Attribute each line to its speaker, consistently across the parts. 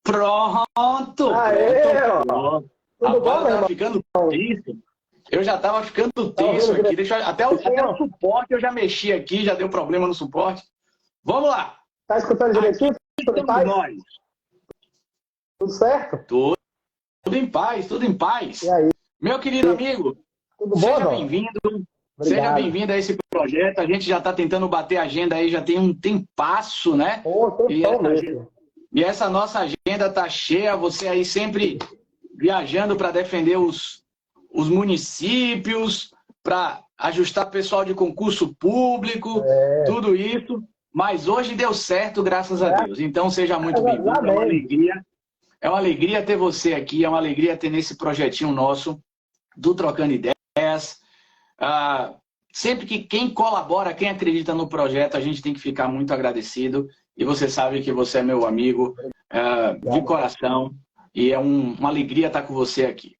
Speaker 1: Pronto!
Speaker 2: Aê, ó. Tudo bom,
Speaker 1: Rapaz, eu
Speaker 2: meu
Speaker 1: tava
Speaker 2: irmão?
Speaker 1: ficando tenso. Eu já tava ficando
Speaker 2: Tá
Speaker 1: tenso
Speaker 2: ouvindo
Speaker 1: aqui.
Speaker 2: direito?
Speaker 1: Até o suporte eu já mexi aqui, já deu problema no suporte. Vamos lá!
Speaker 2: Tá escutando
Speaker 1: Aqui
Speaker 2: direitinho? Tudo em
Speaker 1: estamos
Speaker 2: paz?
Speaker 1: nós.
Speaker 2: Tudo certo?
Speaker 1: Tudo em paz, tudo em paz.
Speaker 2: E aí?
Speaker 1: Meu querido amigo,
Speaker 2: Tudo bom,
Speaker 1: seja
Speaker 2: Dom?
Speaker 1: bem-vindo. Seja
Speaker 2: Obrigado.
Speaker 1: bem-vindo a esse projeto. A gente já está tentando bater a agenda aí, já tem um tempasso, né?
Speaker 2: Pô,
Speaker 1: E
Speaker 2: tempão
Speaker 1: essa,
Speaker 2: mesmo.
Speaker 1: e essa nossa agenda tá cheia, você aí sempre viajando para defender os municípios, para ajustar pessoal de concurso público, tudo isso. Mas hoje deu certo, graças a Deus. Então seja muito bem-vindo,
Speaker 2: Amém.
Speaker 1: é uma alegria ter você aqui, é uma alegria ter nesse projetinho nosso do Trocando Ideias. Sempre que quem colabora, quem acredita no projeto, a gente tem que ficar muito agradecido. E você sabe que você é meu amigo de coração. E é uma alegria estar com você aqui.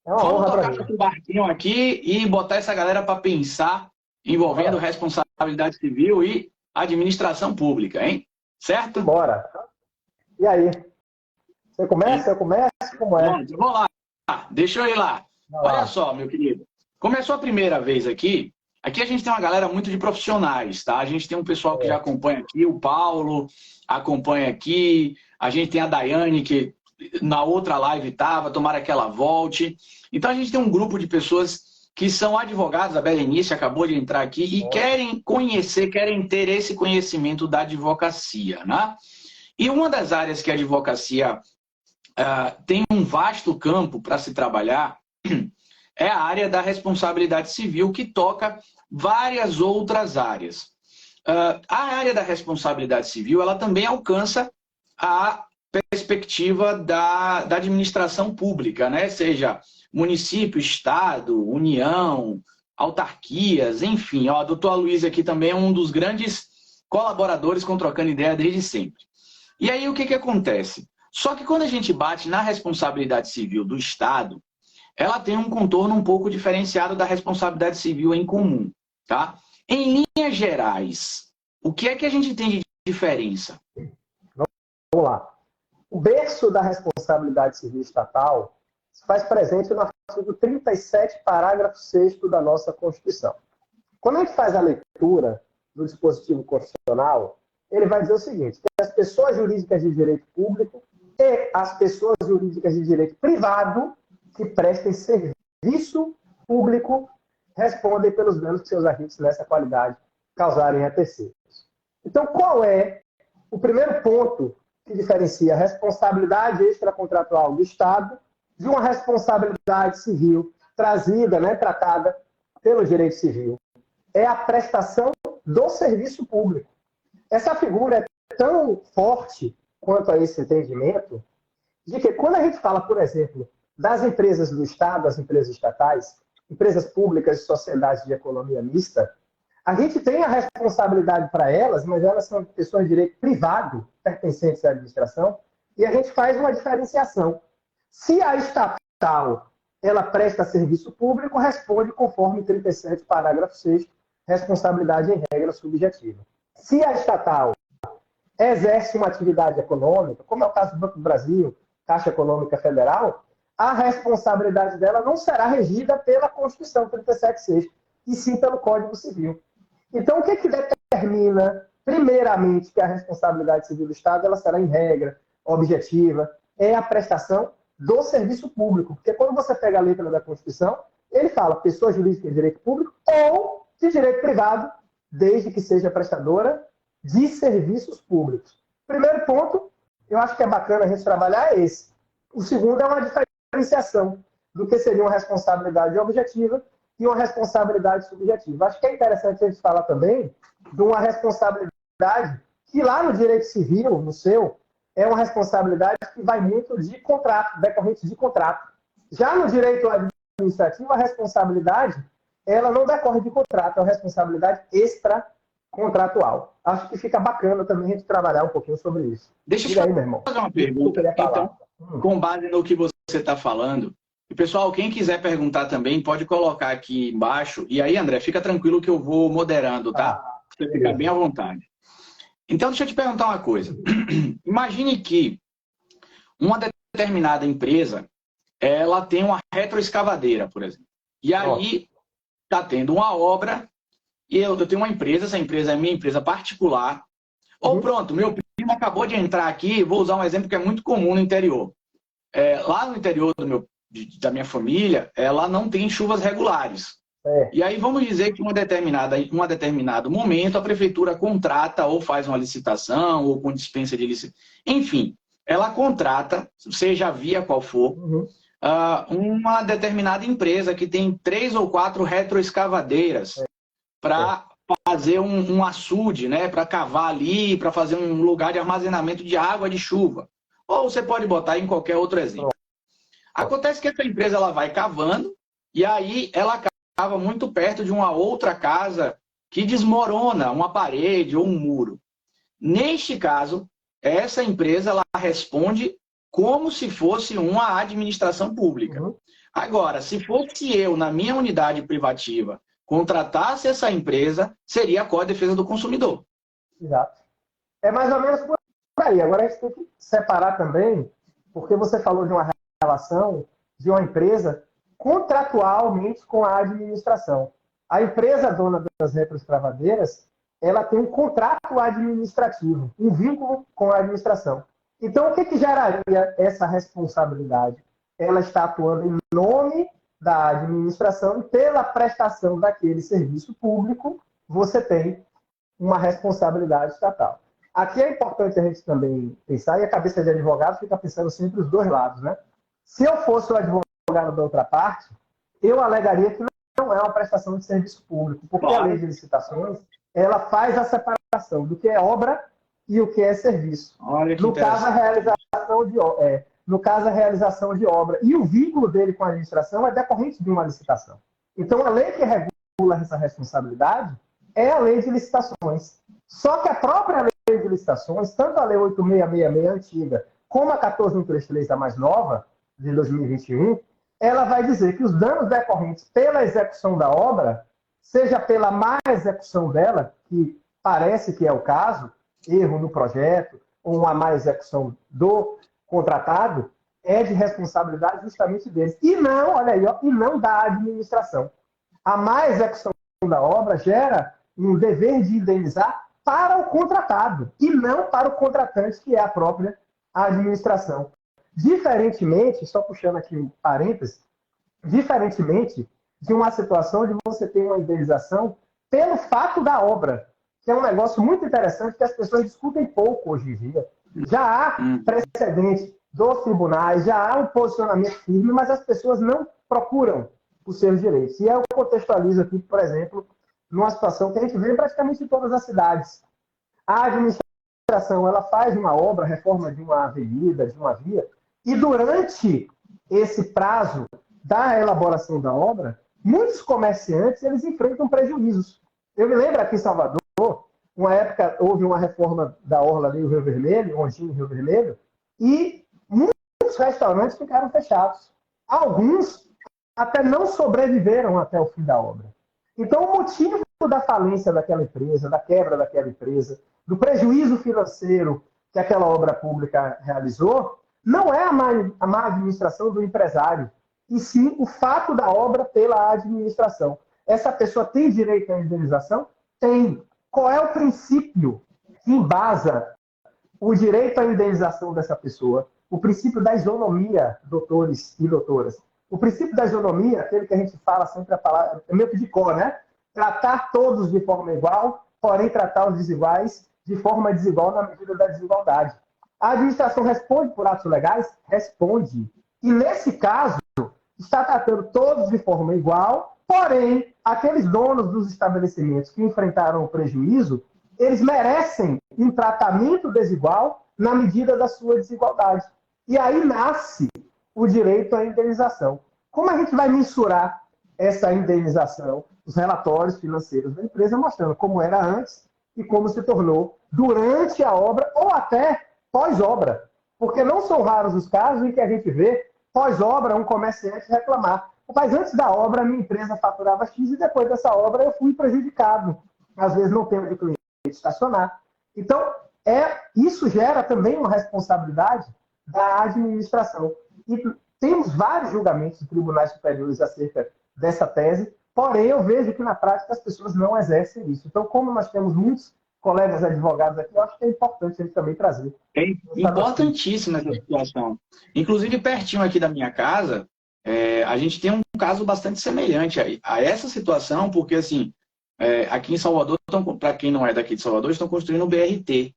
Speaker 2: É uma
Speaker 1: Vamos
Speaker 2: honra para
Speaker 1: tocar
Speaker 2: mim.
Speaker 1: esse barquinho aqui e botar essa galera para pensar envolvendo responsabilidade civil e administração pública, hein? Certo?
Speaker 2: Bora. E aí? Você começa? Eu começo? Como é?
Speaker 1: Vamos lá. Deixa eu ir lá. Olha só, meu querido. Começou a primeira vez aqui. Aqui a gente tem uma galera muito de profissionais, tá? A gente tem um pessoal que já acompanha aqui, o Paulo acompanha aqui, a gente tem a Daiane, que na outra live estava, tomara que ela volte. Então a gente tem um grupo de pessoas que são advogados, a Berenice acabou de entrar aqui, e querem conhecer, querem ter esse conhecimento da advocacia, né? E uma das áreas que a advocacia tem um vasto campo para se trabalhar é a área da responsabilidade civil, que toca várias outras áreas. A área da responsabilidade civil, ela também alcança a perspectiva da administração pública, né? Seja município, estado, união, autarquias, enfim. Ó, a doutora Luísa aqui também é um dos grandes colaboradores com Trocando Ideia desde sempre. E aí o que acontece? Só que quando a gente bate na responsabilidade civil do Estado, ela tem um contorno um pouco diferenciado da responsabilidade civil em comum, tá? Em linhas gerais, o que é que a gente tem de diferença?
Speaker 2: Vamos lá. O berço da responsabilidade civil estatal se faz presente no artigo 37, parágrafo 6º da nossa Constituição. Quando a gente faz a leitura do dispositivo constitucional, ele vai dizer o seguinte, que as pessoas jurídicas de direito público e as pessoas jurídicas de direito privado que prestem serviço público respondem pelos danos que seus agentes nessa qualidade causarem a terceiros. Então, qual é o primeiro ponto que diferencia a responsabilidade extracontratual do Estado de uma responsabilidade civil trazida, né, tratada pelo direito civil? É a prestação do serviço público. Essa figura é tão forte quanto a esse entendimento de que quando a gente fala, por exemplo, das empresas do Estado, as empresas estatais, empresas públicas e sociedades de economia mista, a gente tem a responsabilidade para elas, mas elas são pessoas de direito privado, pertencentes à administração, e a gente faz uma diferenciação. Se a estatal ela presta serviço público, responde conforme 37, parágrafo 6º, responsabilidade em regra subjetiva. Se a estatal exerce uma atividade econômica, como é o caso do Banco do Brasil, Caixa Econômica Federal, a responsabilidade dela não será regida pela Constituição 37.6, e sim pelo Código Civil. Então, o que determina, primeiramente, que a responsabilidade civil do Estado ela será em regra, objetiva, é a prestação do serviço público. Porque quando você pega a letra da Constituição, ele fala pessoa jurídica de direito público ou de direito privado, desde que seja prestadora de serviços públicos. Primeiro ponto, eu acho que é bacana a gente trabalhar é esse. O segundo é uma diferenciação do que seria uma responsabilidade objetiva e uma responsabilidade subjetiva. Acho que é interessante a gente falar também de uma responsabilidade que lá no direito civil, no seu, é uma responsabilidade que vai muito de contrato, decorrente de contrato. Já no direito administrativo, a responsabilidade ela não decorre de contrato, é uma responsabilidade extracontratual. Acho que fica bacana também a gente trabalhar um pouquinho sobre isso.
Speaker 1: Deixa eu
Speaker 2: aí, meu irmão.
Speaker 1: fazer uma pergunta, então, com base no que você está falando. E, pessoal, quem quiser perguntar também, pode colocar aqui embaixo. E aí, André, fica tranquilo que eu vou moderando, tá? Você fica bem à vontade. Então, deixa eu te perguntar uma coisa. Imagine que uma determinada empresa, ela tem uma retroescavadeira, por exemplo. E aí está tendo uma obra, e eu tenho uma empresa, essa empresa é minha empresa particular. Ou pronto, meu primo acabou de entrar aqui, vou usar um exemplo que é muito comum no interior. Lá no interior da minha família, lá não tem chuvas regulares. E aí vamos dizer que em um determinado momento a prefeitura contrata ou faz uma licitação ou com dispensa de licitação. Enfim, ela contrata, seja via qual for, uma determinada empresa que tem 3 ou 4 retroescavadeiras para fazer um açude, né? Para cavar ali, para fazer um lugar de armazenamento de água de chuva. Ou você pode botar em qualquer outro exemplo. Acontece que essa empresa ela vai cavando e aí ela cava muito perto de uma outra casa que desmorona uma parede ou um muro. Neste caso, essa empresa ela responde como se fosse uma administração pública. Agora, se fosse eu, na minha unidade privativa, contratasse essa empresa, seria a Código de Defesa do Consumidor.
Speaker 2: Exato. É mais ou menos por aí. Agora a gente tem que separar também, porque você falou de uma relação de uma empresa contratualmente com a administração. A empresa dona das retroescavadeiras, ela tem um contrato administrativo, um vínculo com a administração. Então, o que geraria essa responsabilidade? Ela está atuando em nome da administração e pela prestação daquele serviço público, você tem uma responsabilidade estatal. Aqui é importante a gente também pensar, e a cabeça de advogado fica pensando sempre os dois lados, né? Se eu fosse o advogado da outra parte, eu alegaria que não é uma prestação de serviço público, porque a lei de licitações, ela faz a separação do que é obra e o que é serviço. No caso, a realização de obra. E o vínculo dele com a administração é decorrente de uma licitação. Então, a lei que regula essa responsabilidade é a lei de licitações. Só que a própria lei de licitações, tanto a lei 8666 antiga, como a 14133, a mais nova, de 2021, ela vai dizer que os danos decorrentes pela execução da obra, seja pela má execução dela, que parece que é o caso, erro no projeto, ou uma má execução do contratado, é de responsabilidade justamente deles. E não, olha aí, e não da administração. A má execução da obra gera um dever de indenizar para o contratado, e não para o contratante, que é a própria administração. Diferentemente, só puxando aqui um parênteses, diferentemente de uma situação de você ter uma indenização pelo fato da obra, que é um negócio muito interessante que as pessoas discutem pouco hoje em dia. Já há precedente dos tribunais, já há um posicionamento firme, mas as pessoas não procuram os seus direitos. E eu contextualizo aqui, por exemplo, numa situação que a gente vê praticamente em todas as cidades. A administração ela faz uma obra, reforma de uma avenida, de uma via, e durante esse prazo da elaboração da obra, muitos comerciantes eles enfrentam prejuízos. Eu me lembro aqui em Salvador, uma época houve uma reforma da orla ali, o Rio Vermelho, Onginho, Rio Vermelho, e muitos restaurantes ficaram fechados. Alguns até não sobreviveram até o fim da obra. Então, o motivo da falência daquela empresa, da quebra daquela empresa, do prejuízo financeiro que aquela obra pública realizou, não é a má administração do empresário, e sim o fato da obra pela administração. Essa pessoa tem direito à indenização? Tem. Qual é o princípio que embasa o direito à indenização dessa pessoa? O princípio da isonomia, doutores e doutoras. O princípio da isonomia, aquele que a gente fala sempre a palavra, é meio que de cor, né? Tratar todos de forma igual, porém tratar os desiguais de forma desigual na medida da desigualdade. A administração responde por atos legais? Responde. E nesse caso, está tratando todos de forma igual, porém, aqueles donos dos estabelecimentos que enfrentaram o prejuízo, eles merecem um tratamento desigual na medida da sua desigualdade. E aí nasce o direito à indenização. Como a gente vai mensurar essa indenização? Os relatórios financeiros da empresa mostrando como era antes e como se tornou durante a obra ou até pós-obra. Porque não são raros os casos em que a gente vê pós-obra um comerciante reclamar. Mas antes da obra, a minha empresa faturava X e depois dessa obra eu fui prejudicado. Às vezes não tenho de cliente estacionar. Então, isso gera também uma responsabilidade da administração. E temos vários julgamentos de tribunais superiores acerca dessa tese, porém eu vejo que na prática as pessoas não exercem isso. Então, como nós temos muitos colegas advogados aqui, eu acho que é importante ele também trazer.
Speaker 1: É importantíssima essa situação. Inclusive, pertinho aqui da minha casa, a gente tem um caso bastante semelhante a essa situação, porque assim, aqui em Salvador, para quem não é daqui de Salvador, estão construindo o BRT.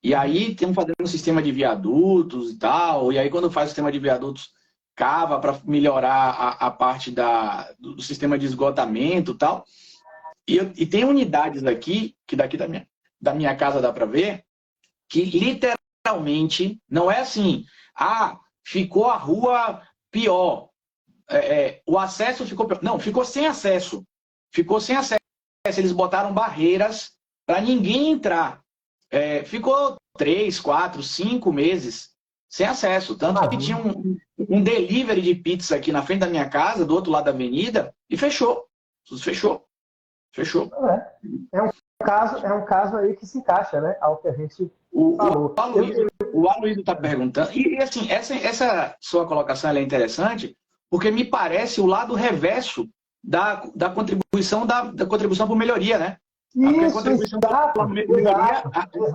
Speaker 1: E aí estão fazendo um sistema de viadutos e tal, e aí quando faz o sistema de viadutos, cava para melhorar a parte do sistema de esgotamento e tal. E tem unidades aqui, que daqui da minha casa dá para ver, que literalmente não é assim, ficou a rua pior, o acesso ficou pior. Não, ficou sem acesso. Ficou sem acesso. Eles botaram barreiras para ninguém entrar. Ficou 3, 4, 5 meses sem acesso. Tanto que tinha um delivery de pizza aqui na frente da minha casa, do outro lado da avenida, e fechou. Fechou.
Speaker 2: É um caso aí que se encaixa, né, ao que a gente falou.
Speaker 1: O Aloysio está perguntando, e assim, essa sua colocação é interessante, porque me parece o lado reverso da contribuição da contribuição por melhoria, né?
Speaker 2: Isso,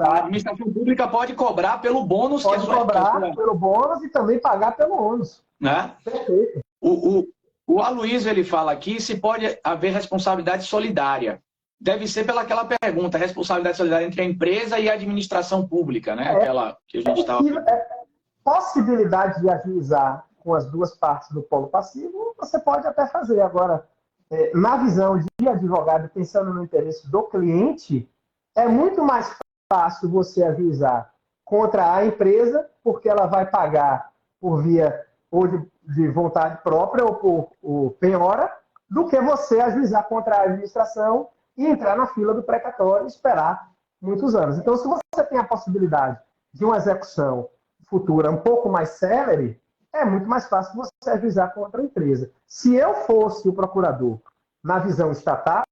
Speaker 1: a administração pública pode cobrar pelo bônus.
Speaker 2: Pode cobrar pelo bônus e também pagar pelo ônus.
Speaker 1: Né?
Speaker 2: Perfeito.
Speaker 1: O Aloysio, ele fala aqui se pode haver responsabilidade solidária. Deve ser pelaquela pergunta, responsabilidade solidária entre a empresa e a administração pública, né? Aquela que a gente estava...
Speaker 2: Possibilidade de agilizar com as duas partes do polo passivo, você pode até fazer. Agora, na visão de advogado, pensando no interesse do cliente, é muito mais fácil você ajuizar contra a empresa, porque ela vai pagar por via ou de vontade própria ou por penhora, do que você ajuizar contra a administração e entrar na fila do precatório e esperar muitos anos. Então, se você tem a possibilidade de uma execução futura um pouco mais célere, é muito mais fácil você ajuizar contra a empresa. Se eu fosse o procurador na visão estatal,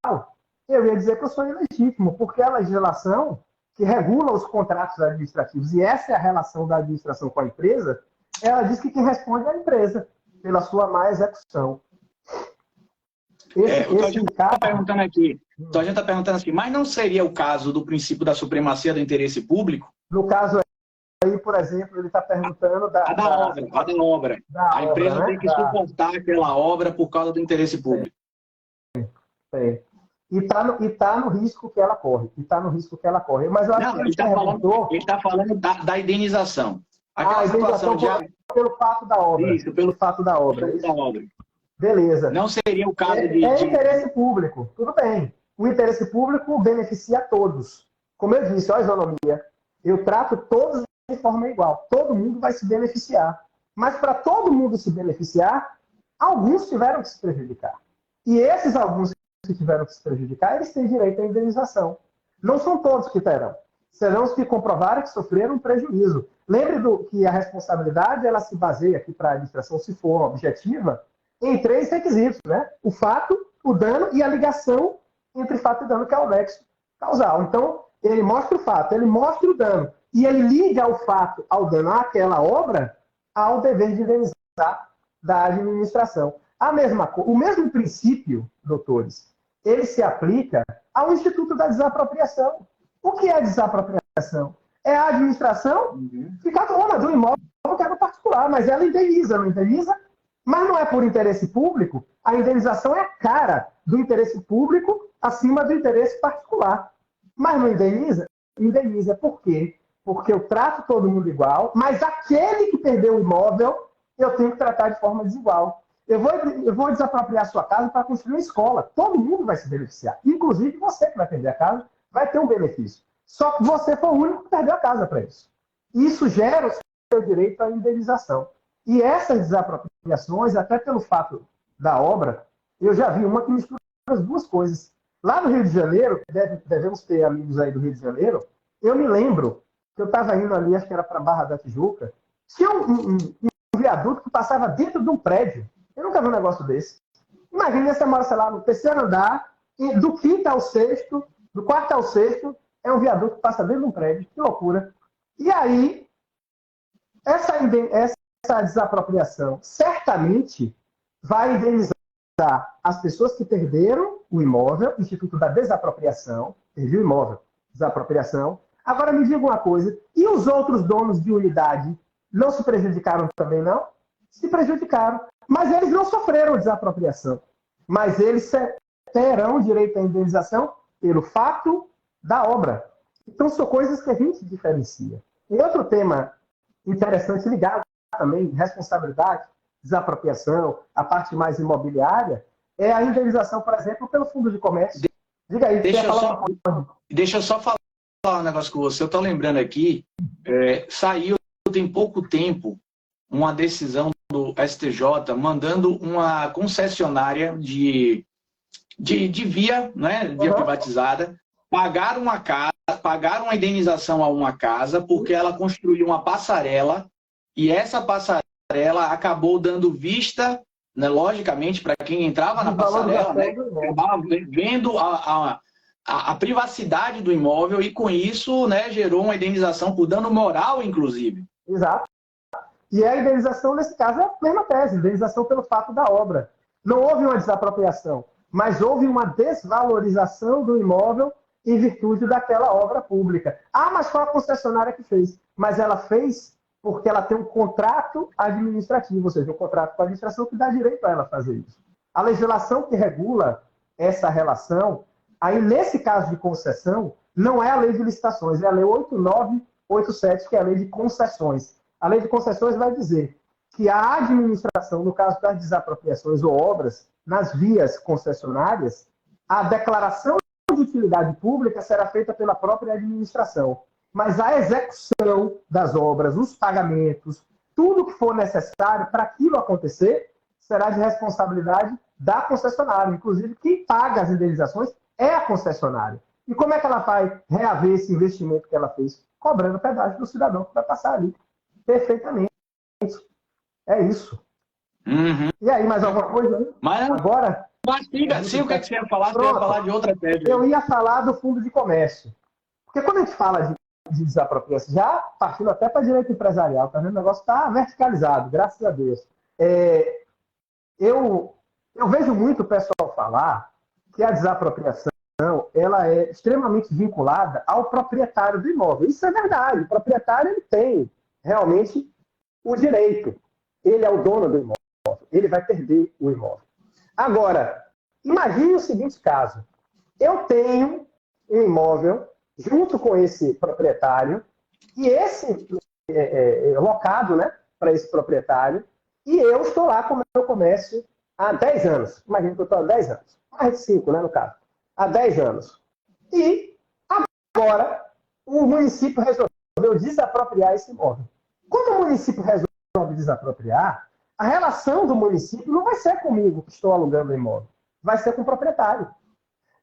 Speaker 2: eu ia dizer que eu sou ilegítimo, porque a legislação que regula os contratos administrativos, e essa é a relação da administração com a empresa, ela diz que quem responde é a empresa, pela sua má execução.
Speaker 1: O Togento está perguntando aqui, assim, mas não seria o caso do princípio da supremacia do interesse público?
Speaker 2: No caso aí, por exemplo, ele está perguntando da
Speaker 1: obra. A empresa, né? Tem que suportar aquela obra por causa do interesse público.
Speaker 2: E está no risco que ela corre. Mas eu acho que
Speaker 1: ele está falando da indenização.
Speaker 2: A indenização pelo fato da obra.
Speaker 1: Isso, pelo fato da obra.
Speaker 2: Beleza.
Speaker 1: Não seria o caso
Speaker 2: interesse público. Tudo bem. O interesse público beneficia a todos. Como eu disse, a isonomia. Eu trato todos de forma igual. Todo mundo vai se beneficiar. Mas para todo mundo se beneficiar, alguns tiveram que se prejudicar. E esses alguns que tiveram que se prejudicar, eles têm direito à indenização. Não são todos que terão. Serão os que comprovarem que sofreram um prejuízo. Lembre que a responsabilidade ela se baseia aqui para a administração, se for objetiva, em 3 requisitos, né? O fato, o dano e a ligação entre fato e dano, que é o nexo causal. Então, ele mostra o fato, ele mostra o dano, e ele liga o fato ao dano àquela obra ao dever de indenizar da administração. O mesmo princípio, doutores, ele se aplica ao Instituto da Desapropriação. O que é desapropriação? É a administração ficar dona do imóvel que é do particular, mas ela indeniza, não indeniza? Mas não é por interesse público, a indenização é a cara do interesse público acima do interesse particular. Mas não indeniza? Indeniza. Por quê? Porque eu trato todo mundo igual, mas aquele que perdeu o imóvel, eu tenho que tratar de forma desigual. Eu vou desapropriar a sua casa para construir uma escola. Todo mundo vai se beneficiar. Inclusive você que vai perder a casa, vai ter um benefício. Só que você foi o único que perdeu a casa para isso. Isso gera o seu direito à indenização. E essas desapropriações, até pelo fato da obra, eu já vi uma que mistura as duas coisas. Lá no Rio de Janeiro, devemos ter amigos aí do Rio de Janeiro, eu me lembro que eu estava indo ali, acho que era para Barra da Tijuca, tinha um viaduto que passava dentro de um prédio. Eu nunca vi um negócio desse. Imagina, você mora, sei lá, no 3º andar, e do 5º ao 6º, do 4º ao 6º, é um viaduto que passa dentro de um prédio. Que loucura. E aí, Essa desapropriação certamente vai indenizar as pessoas que perderam o imóvel, Instituto da Desapropriação, perdeu o imóvel, desapropriação. Agora me diga uma coisa, e os outros donos de unidade não se prejudicaram também, não? Se prejudicaram, mas eles não sofreram desapropriação. Mas eles terão direito à indenização pelo fato da obra. Então, são coisas que a gente diferencia. E outro tema interessante ligado também, responsabilidade, desapropriação, a parte mais imobiliária, é a indenização, por exemplo, pelo fundo de comércio. Diga aí,
Speaker 1: deixa eu só falar um negócio com você. Eu estou lembrando aqui, saiu tem pouco tempo uma decisão do STJ mandando uma concessionária de via, né, via privatizada, pagar uma indenização a uma casa porque ela construiu uma passarela e essa passarela acabou dando vista, né, logicamente, para quem entrava na passarela, né, acabava vendo a privacidade do imóvel e com isso, né, gerou uma indenização por dano moral, inclusive.
Speaker 2: Exato. E a indenização, nesse caso, é a mesma tese, indenização pelo fato da obra. Não houve uma desapropriação, mas houve uma desvalorização do imóvel em virtude daquela obra pública. Ah, mas foi a concessionária que fez. Mas ela fez porque ela tem um contrato administrativo, ou seja, um contrato com a administração que dá direito a ela fazer isso. A legislação que regula essa relação, aí nesse caso de concessão, não é a lei de licitações, é a lei 8987, que é a lei de concessões. A lei de concessões vai dizer que a administração, no caso das desapropriações ou obras, nas vias concessionárias, a declaração de utilidade pública será feita pela própria administração. Mas a execução das obras, os pagamentos, tudo que for necessário para aquilo acontecer, será de responsabilidade da concessionária. Inclusive, quem paga as indenizações é a concessionária. E como é que ela vai reaver esse investimento que ela fez? Cobrando pedágio do cidadão que vai passar ali. Perfeitamente. É isso.
Speaker 1: Uhum.
Speaker 2: E aí, mais alguma coisa aí?
Speaker 1: Mas
Speaker 2: agora?
Speaker 1: Sim, o que você ia falar? Você ia falar de outra tese.
Speaker 2: Eu ia falar do fundo de comércio. Porque quando a gente fala de desapropriação, já partindo até para direito empresarial, tá vendo? O negócio está verticalizado, graças a Deus. Eu vejo muito o pessoal falar que a desapropriação ela é extremamente vinculada ao proprietário do imóvel. Isso é verdade. O proprietário ele tem realmente o direito. Ele é o dono do imóvel. Ele vai perder o imóvel. Agora, imagine o seguinte caso. Eu tenho um imóvel junto com esse proprietário e esse locado, né, para esse proprietário, e eu estou lá com o meu comércio há 10 anos. Imagina que eu estou há 10 anos. Mais de 5, né, no caso. Há 10 anos. E agora o município resolveu desapropriar esse imóvel. Quando o município resolve desapropriar, a relação do município não vai ser comigo que estou alugando o imóvel. Vai ser com o proprietário.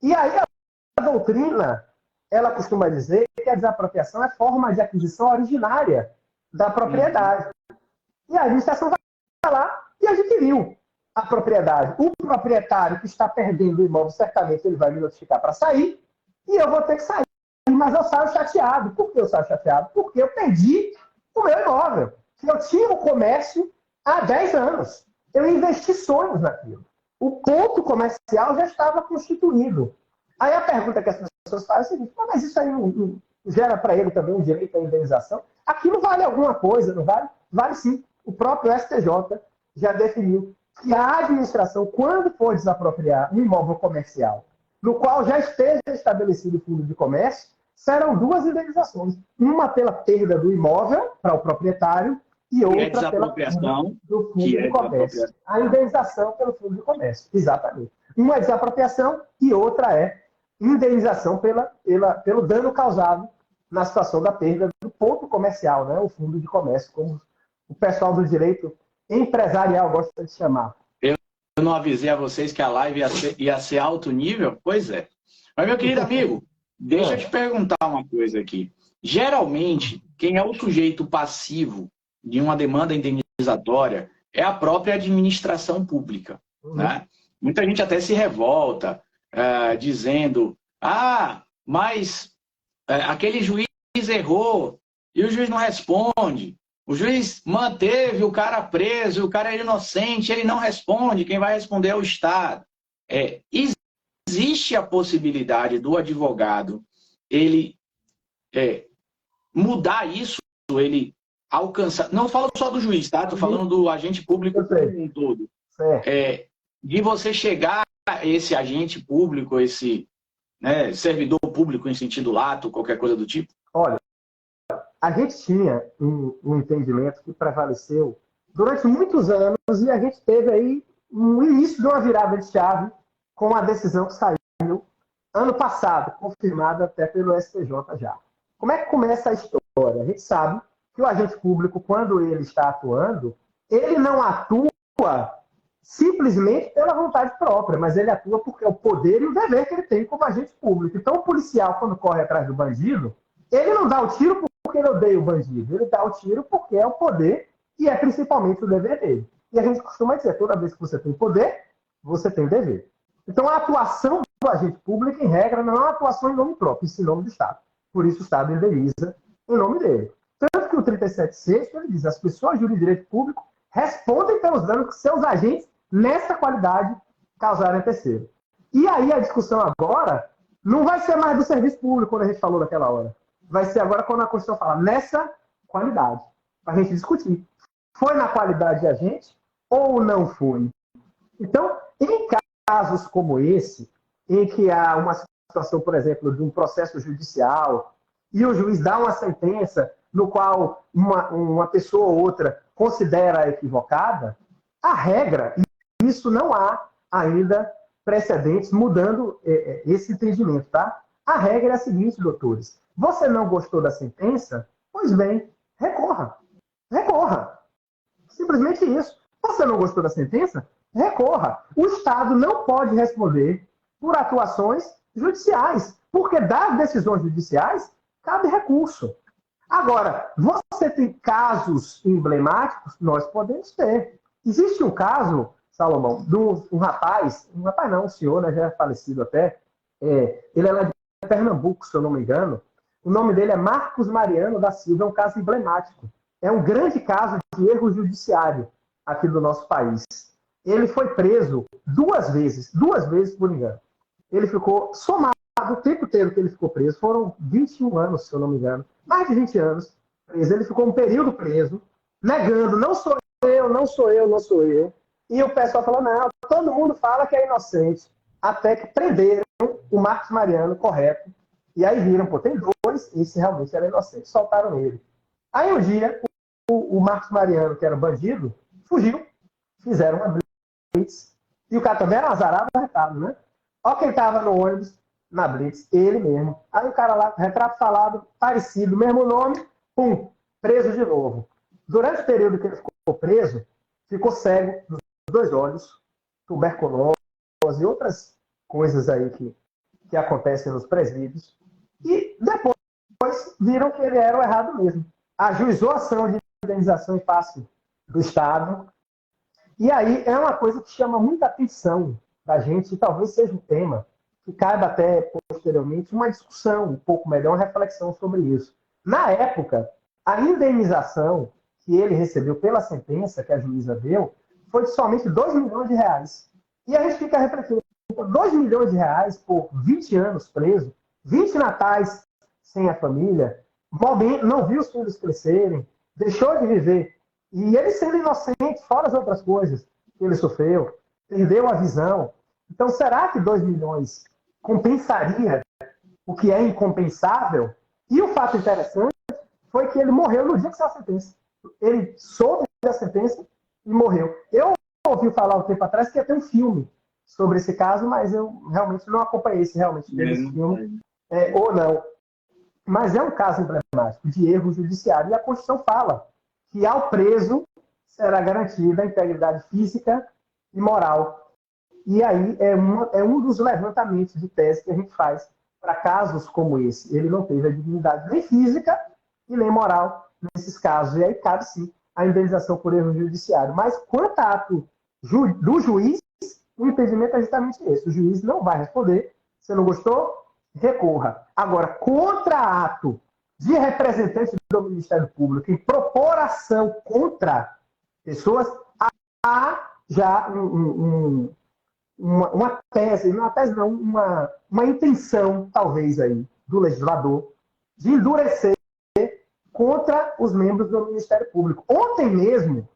Speaker 2: E aí a doutrina, ela costuma dizer que a desapropriação é forma de aquisição originária da propriedade. E a administração vai lá e adquiriu a propriedade. O proprietário que está perdendo o imóvel, certamente ele vai me notificar para sair, e eu vou ter que sair. Mas eu saio chateado. Por que eu saio chateado? Porque eu perdi o meu imóvel. Eu tinha o comércio há 10 anos. Eu investi sonhos naquilo. O ponto comercial já estava constituído. Aí a pergunta que as pessoas fazem é a seguinte: mas isso aí não gera para ele também um direito à indenização? Aquilo vale alguma coisa, não vale? Vale sim. O próprio STJ já definiu que a administração, quando for desapropriar um imóvel comercial, no qual já esteja estabelecido o fundo de comércio, serão duas indenizações. Uma pela perda do imóvel para o proprietário e outra pela perda do fundo de comércio. A indenização pelo fundo de comércio, exatamente. Uma é desapropriação e outra é indenização pelo dano causado na situação da perda do ponto comercial, né? O fundo de comércio, como o pessoal do direito empresarial gosta de chamar.
Speaker 1: Eu não avisei a vocês que a live ia ser alto nível? Pois é. Mas, meu querido amigo, deixa eu te perguntar uma coisa aqui. Geralmente, quem é o sujeito passivo de uma demanda indenizatória é a própria administração pública. Né? Muita gente até se revolta, dizendo: mas aquele juiz errou e o juiz não responde. O juiz manteve o cara preso, o cara é inocente, ele não responde, quem vai responder é o Estado. Existe a possibilidade do advogado ele mudar isso, ele alcançar. Não falo só do juiz, tá? Estou falando do agente público como um todo. De você chegar a esse agente público, esse servidor público em sentido lato, qualquer coisa do tipo.
Speaker 2: Olha, a gente tinha um entendimento que prevaleceu durante muitos anos e a gente teve aí um início de uma virada de chave com a decisão que saiu ano passado, confirmada até pelo STJ já. Como é que começa a história? A gente sabe que o agente público, quando ele está atuando, ele não atua simplesmente pela vontade própria, mas ele atua porque é o poder e o dever que ele tem como agente público. Então, o policial, quando corre atrás do bandido, ele não dá o tiro porque ele odeia o bandido, ele dá o tiro porque é o poder e é principalmente o dever dele. E a gente costuma dizer, toda vez que você tem poder, você tem dever. Então, a atuação do agente público, em regra, não é uma atuação em nome próprio, isso em nome do Estado. Por isso, o Estado indeniza em nome dele. Tanto que o 37.6, ele diz, as pessoas de direito público respondem pelos danos que seus agentes, nessa qualidade, causarem a terceiro. E aí, a discussão agora não vai ser mais do serviço público, quando a gente falou naquela hora. Vai ser agora quando a Constituição fala nessa qualidade. Para a gente discutir. Foi na qualidade de agente ou não foi? Então, em casos como esse, em que há uma situação, por exemplo, de um processo judicial e o juiz dá uma sentença no qual uma pessoa ou outra considera equivocada, a regra, e isso não há ainda precedentes mudando esse entendimento, tá? A regra é a seguinte, doutores. Você não gostou da sentença? Pois bem, recorra. Recorra. Simplesmente isso. Você não gostou da sentença? Recorra. O Estado não pode responder por atuações judiciais, porque das decisões judiciais cabe recurso. Agora, você tem casos emblemáticos? Nós podemos ter. Existe um caso, Salomão, de um rapaz não, um senhor, né, já é falecido até, ele é lá de Pernambuco, se eu não me engano. O nome dele é Marcos Mariano da Silva, é um caso emblemático. É um grande caso de erro judiciário aqui do nosso país. Ele foi preso duas vezes por engano. Ele ficou somado, o tempo inteiro que ele ficou preso, foram 21 anos, se eu não me engano, mais de 20 anos preso. Ele ficou um período preso, negando, não sou eu. E o pessoal falou, não, todo mundo fala que é inocente. Até que prenderam o Marcos Mariano, correto. E aí viram, pô, tem dois, esse realmente era inocente. Soltaram ele. Aí um dia, o Marcos Mariano, que era bandido, fugiu. Fizeram uma blitz. E o cara também era um azarado, arretado, né? Olha quem estava no ônibus, na blitz, ele mesmo. Aí o cara lá, retrato falado, parecido, mesmo nome, pum, preso de novo. Durante o período que ele ficou preso, ficou cego dos dois olhos, tuberculose e outras coisas aí que acontecem nos presídios. E depois viram que ele era o errado mesmo. Ajuizou a ação de indenização em face do Estado. E aí é uma coisa que chama muita atenção da gente, e talvez seja um tema que caiba até posteriormente uma discussão um pouco melhor, uma reflexão sobre isso. Na época, a indenização que ele recebeu pela sentença que a juíza deu foi de somente R$2 milhões. E a gente fica refletindo, R$2 milhões por 20 anos preso, 20 natais sem a família, não viu os filhos crescerem, deixou de viver. E ele sendo inocente, fora as outras coisas que ele sofreu, perdeu a visão. Então, será que 2 milhões compensaria o que é incompensável? E o fato interessante foi que ele morreu no dia que saiu a sentença. Ele soube da sentença e morreu. Eu ouvi falar um tempo atrás que ia ter um filme sobre esse caso, mas eu realmente não acompanhei se realmente teve esse filme ou não. Mas é um caso emblemático de erro judiciário. E a Constituição fala que ao preso será garantida a integridade física e moral. E aí é um dos levantamentos de tese que a gente faz para casos como esse. Ele não teve a dignidade nem física e nem moral nesses casos. E aí cabe sim a indenização por erro judiciário. Mas quanto a ato do juiz, o impedimento é justamente esse. O juiz não vai responder. Se não gostou, recorra. Agora, contra ato de representantes do Ministério Público em propor ação contra pessoas, há já uma tese, não uma tese não, uma intenção, talvez, aí, do legislador de endurecer contra os membros do Ministério Público. Ontem mesmo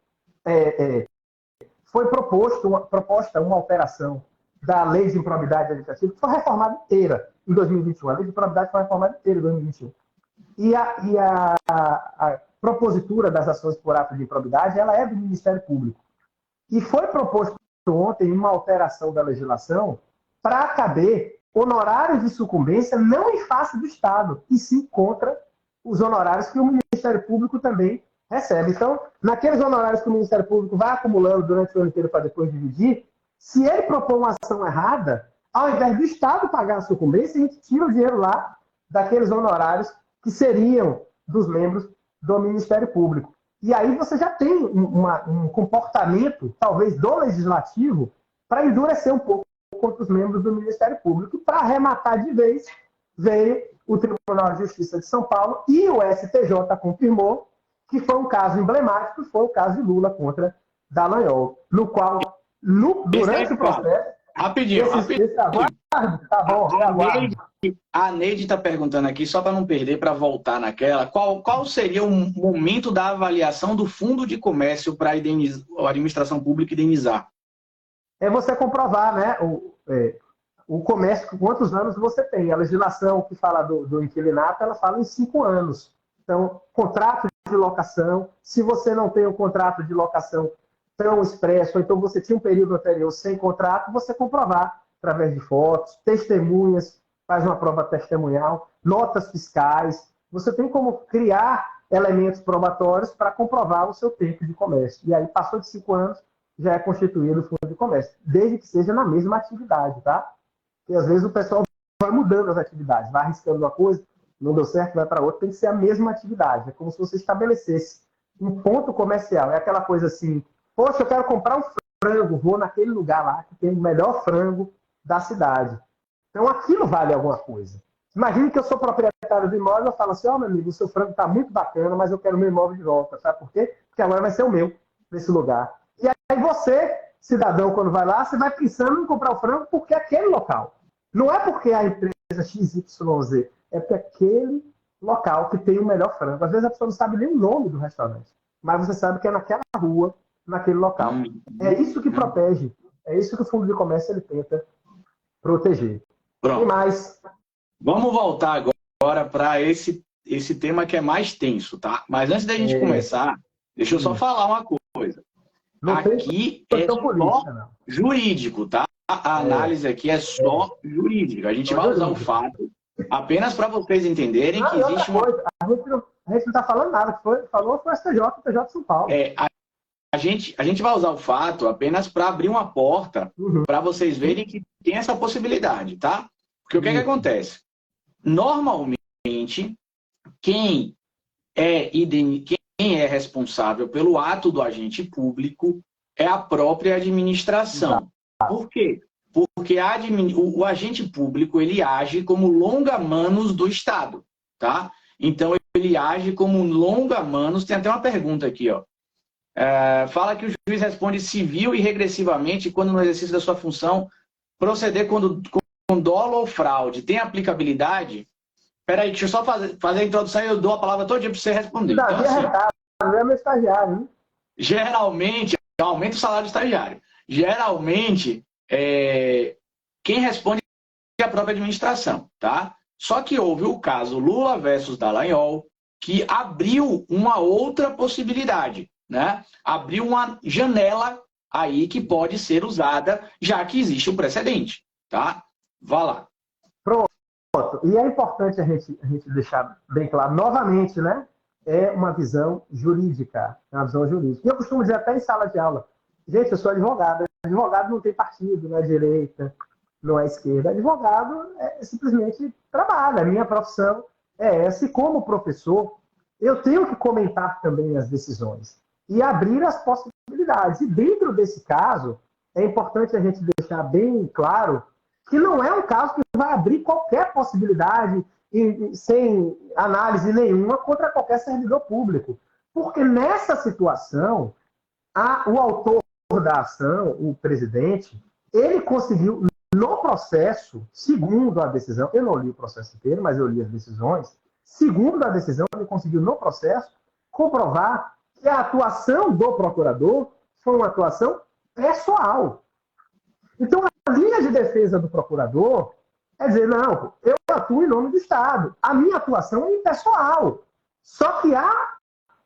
Speaker 2: foi proposta uma alteração da Lei de Improbidade Administrativa, que foi reformada inteira em 2021. A Lei de Improbidade foi reformada inteira em 2021. E a propositura das ações por ato de improbidade, ela é do Ministério Público. E foi proposto ontem uma alteração da legislação para caber honorários de sucumbência não em face do Estado, e sim contra os honorários que o Ministério Público também recebe. Então, naqueles honorários que o Ministério Público vai acumulando durante o ano inteiro para depois dividir, se ele propor uma ação errada, ao invés do Estado pagar a sucumbência, a gente tira o dinheiro lá daqueles honorários que seriam dos membros do Ministério Público. E aí você já tem um comportamento, talvez, do Legislativo, para endurecer um pouco contra os membros do Ministério Público. Para arrematar de vez, veio o Tribunal de Justiça de São Paulo e o STJ confirmou que foi um caso emblemático, foi o caso de Lula contra Dallagnol, no qual, durante o processo...
Speaker 1: Rapidinho.
Speaker 2: Tá bom,
Speaker 1: a Neide está perguntando aqui, só para não perder, para voltar naquela, qual seria o momento da avaliação do Fundo de Comércio para a administração pública indenizar?
Speaker 2: É você comprovar, né, o comércio, quantos anos você tem. A legislação que fala do inquilinato, ela fala em 5 anos. Então, contrato de locação, se você não tem um contrato de locação tão expresso, ou então você tinha um período anterior sem contrato, você comprovar através de fotos, testemunhas, faz uma prova testemunhal, notas fiscais. Você tem como criar elementos probatórios para comprovar o seu tempo de comércio. E aí, passou de 5 anos, já é constituído o fundo de comércio, desde que seja na mesma atividade, tá? Porque às vezes o pessoal vai mudando as atividades, vai arriscando uma coisa, não deu certo, vai para outra, tem que ser a mesma atividade. É como se você estabelecesse um ponto comercial. É aquela coisa assim, poxa, eu quero comprar um frango, vou naquele lugar lá que tem o melhor frango da cidade. Então aquilo vale alguma coisa. Imagine que eu sou proprietário do imóvel, eu falo assim, meu amigo, o seu frango está muito bacana, mas eu quero o meu imóvel de volta. Sabe por quê? Porque agora vai ser o meu, nesse lugar. E aí você, cidadão, quando vai lá, você vai pensando em comprar o frango porque é aquele local. Não é porque a empresa XYZ, é porque é aquele local que tem o melhor frango. Às vezes a pessoa não sabe nem o nome do restaurante, mas você sabe que é naquela rua, naquele local. É isso que protege, é isso que o Fundo de Comércio ele tenta proteger.
Speaker 1: Pronto.
Speaker 2: E mais?
Speaker 1: Vamos voltar agora para esse tema que é mais tenso, tá? Mas antes da gente começar, deixa eu só falar uma coisa. Aqui é só jurídico, tá? A análise aqui é só jurídica. A gente vai usar o fato apenas para vocês entenderem que existe uma...
Speaker 2: A gente não está falando nada. Falou foi o STJ de São Paulo.
Speaker 1: A gente vai usar o fato apenas para abrir uma porta para vocês verem que tem essa possibilidade, tá? Porque o que acontece? Normalmente, quem é responsável pelo ato do agente público é a própria administração. Por quê? Porque o agente público ele age como longa-manos do Estado, tá? Então, ele age como longa-manos. Tem até uma pergunta aqui, ó. Fala que o juiz responde civil e regressivamente quando no exercício da sua função proceder com dolo ou fraude. Tem aplicabilidade? Peraí, deixa eu só fazer a introdução e eu dou a palavra todo dia para você responder.
Speaker 2: Não, então, assim, é meu estagiário, hein?
Speaker 1: Geralmente, aumenta o salário do estagiário. Geralmente, quem responde é a própria administração, tá? Só que houve o caso Lula versus Dallagnol, que abriu uma outra possibilidade, né? Abriu uma janela aí que pode ser usada, já que existe um precedente, tá? Vá lá.
Speaker 2: Pronto. E é importante a gente deixar bem claro, novamente, né? É uma visão jurídica. É uma visão jurídica. E eu costumo dizer até em sala de aula, gente, eu sou advogado. Advogado não tem partido, não é direita, não é esquerda. Advogado simplesmente trabalha. A minha profissão é essa. E como professor, eu tenho que comentar também as decisões e abrir as possibilidades. E dentro desse caso, é importante a gente deixar bem claro que não é um caso que vai abrir qualquer possibilidade sem análise nenhuma contra qualquer servidor público. Porque nessa situação, o autor da ação, o presidente, ele conseguiu, no processo, segundo a decisão, eu não li o processo inteiro, mas eu li as decisões, segundo a decisão, ele conseguiu, no processo, comprovar que a atuação do procurador foi uma atuação pessoal. Então, a linha de defesa do procurador é dizer, não, eu atuo em nome do Estado. A minha atuação é impessoal. Só que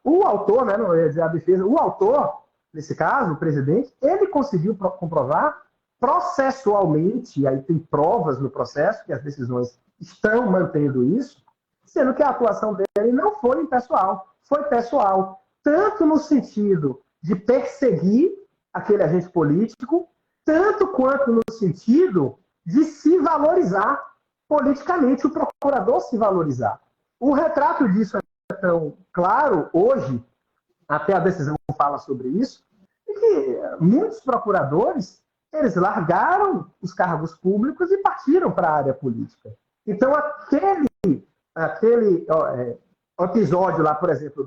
Speaker 2: o autor, né, não ia dizer a defesa, o autor, nesse caso, o presidente, ele conseguiu comprovar processualmente, aí tem provas no processo, que as decisões estão mantendo isso, sendo que a atuação dele não foi impessoal, foi pessoal. Tanto no sentido de perseguir aquele agente político, tanto quanto no sentido de se valorizar politicamente, o procurador se valorizar. O retrato disso é tão claro hoje, até a decisão fala sobre isso, é que muitos procuradores, eles largaram os cargos públicos e partiram para a área política. Então, aquele episódio lá, por exemplo,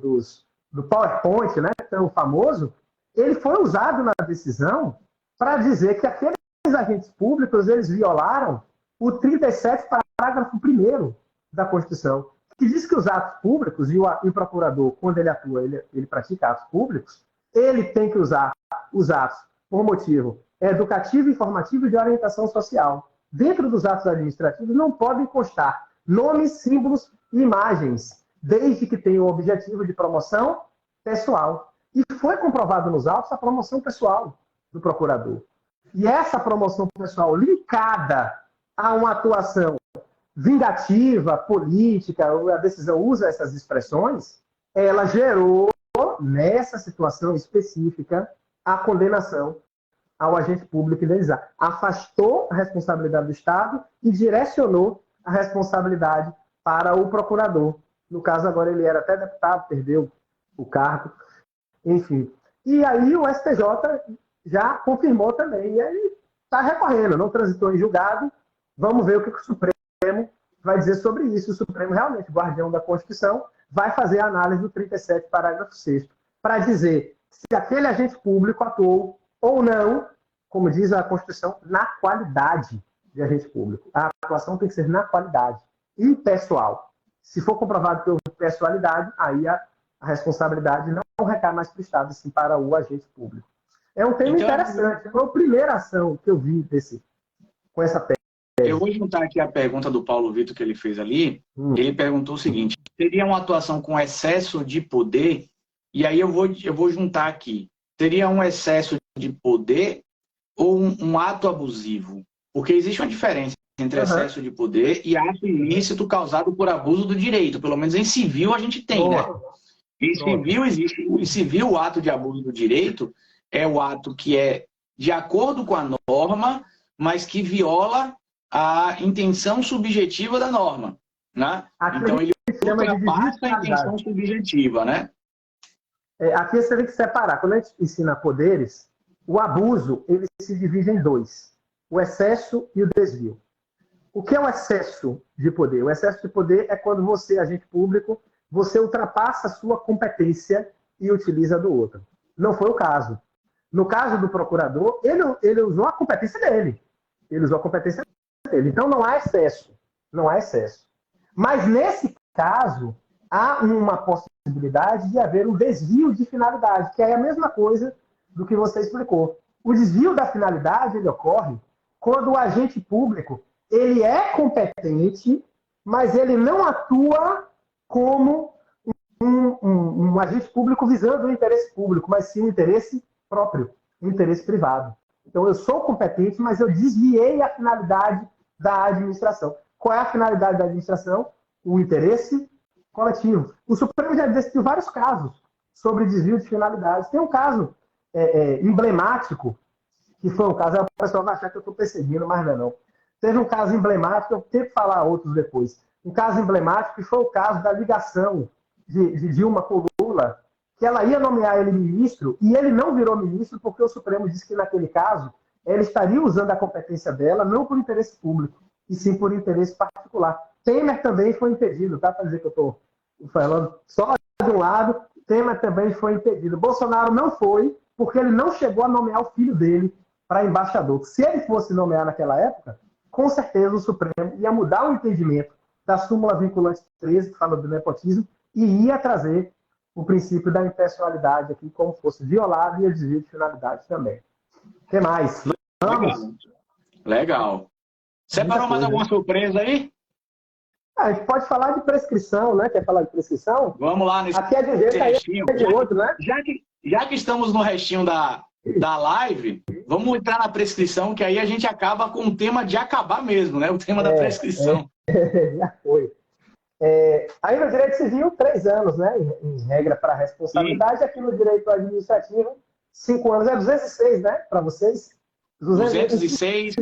Speaker 2: do PowerPoint, né, tão famoso, ele foi usado na decisão para dizer que aqueles agentes públicos, eles violaram o 37, parágrafo 1º da Constituição, que diz que os atos públicos, e o procurador, quando ele atua, ele pratica atos públicos, ele tem que usar os atos por motivo educativo, informativo e de orientação social. Dentro dos atos administrativos não podem constar nomes, símbolos e imagens, desde que tenham o objetivo de promoção pessoal. E foi comprovado nos autos a promoção pessoal do procurador. E essa promoção pessoal linkada a uma atuação vingativa, política, a decisão usa essas expressões, ela gerou, nessa situação específica, a condenação ao agente público indenizar. Afastou a responsabilidade do Estado e direcionou a responsabilidade para o procurador. No caso, agora ele era até deputado, perdeu o cargo, enfim. E aí o STJ já confirmou também, e aí está recorrendo, não transitou em julgado. Vamos ver o que o Supremo vai dizer sobre isso. O Supremo, realmente, guardião da Constituição, vai fazer a análise do 37, parágrafo 6º, para dizer se aquele agente público atuou ou não, como diz a Constituição, na qualidade de agente público. A atuação tem que ser na qualidade, impessoal. Se for comprovado que houve pessoalidade, aí a responsabilidade não recai mais para o Estado, sim para o agente público. É um tema interessante. Foi a primeira ação que eu vi com essa tese.
Speaker 1: Eu vou juntar aqui a pergunta do Paulo Vitor que ele fez ali. Ele perguntou o seguinte: seria uma atuação com excesso de poder? E aí eu vou juntar aqui. Seria um excesso de poder ou um ato abusivo? Porque existe uma diferença entre excesso de poder e ato ilícito causado por abuso do direito. Pelo menos em civil a gente tem, né? Em civil existe. Em civil, o ato de abuso do direito é o ato que é de acordo com a norma, mas que viola a intenção subjetiva da norma, né? Então ele ultrapassa a intenção subjetiva, né?
Speaker 2: Aqui você tem que separar. Quando a gente ensina poderes, o abuso ele se divide em dois: o excesso e o desvio. O que é o excesso de poder? O excesso de poder é quando você, agente público, você ultrapassa a sua competência e utiliza do outro. Não foi o caso. No caso do procurador, ele usou a competência dele. Ele usou a competência dele. Então não há excesso. Não há excesso. Mas nesse caso, há uma possibilidade de haver um desvio de finalidade, que é a mesma coisa do que você explicou. O desvio da finalidade ele ocorre quando o agente público ele é competente, mas ele não atua como um agente público visando o interesse público, mas sim o interesse próprio, o interesse privado. Então, eu sou competente, mas eu desviei a finalidade da administração. Qual é a finalidade da administração? O interesse coletivo. O Supremo já decidiu vários casos sobre desvio de finalidades. Tem um caso emblemático, que foi um caso, o pessoal vai achar que eu estou perseguindo, mas não. Teve um caso emblemático, eu tenho que falar outros depois. Um caso emblemático que foi o caso da ligação de Dilma com Lula, que ela ia nomear ele ministro, e ele não virou ministro porque o Supremo disse que, naquele caso, ela estaria usando a competência dela não por interesse público, e sim por interesse particular. Temer também foi impedido, tá? Para dizer que eu estou falando só de um lado, Temer também foi impedido. Bolsonaro não foi, porque ele não chegou a nomear o filho dele para embaixador. Se ele fosse nomear naquela época, com certeza o Supremo ia mudar o entendimento da súmula vinculante 13, que fala do nepotismo, e ia trazer o princípio da impessoalidade aqui como fosse violado e o desvio de finalidade também. O que mais? Vamos?
Speaker 1: Legal. Separou mais alguma surpresa aí?
Speaker 2: A gente pode falar de prescrição, né? Quer falar de prescrição?
Speaker 1: Vamos lá nesse
Speaker 2: aqui é de um jeito,
Speaker 1: restinho.
Speaker 2: Aí é de outro, né?
Speaker 1: Já que estamos no restinho da live, vamos entrar na prescrição, que aí a gente acaba com o tema de acabar mesmo, né? O tema da prescrição.
Speaker 2: Já foi. Aí no direito civil, 3 anos, né? Em regra para responsabilidade. Sim. Aqui no direito administrativo, 5 anos. É 206, né? Para vocês?
Speaker 1: 206.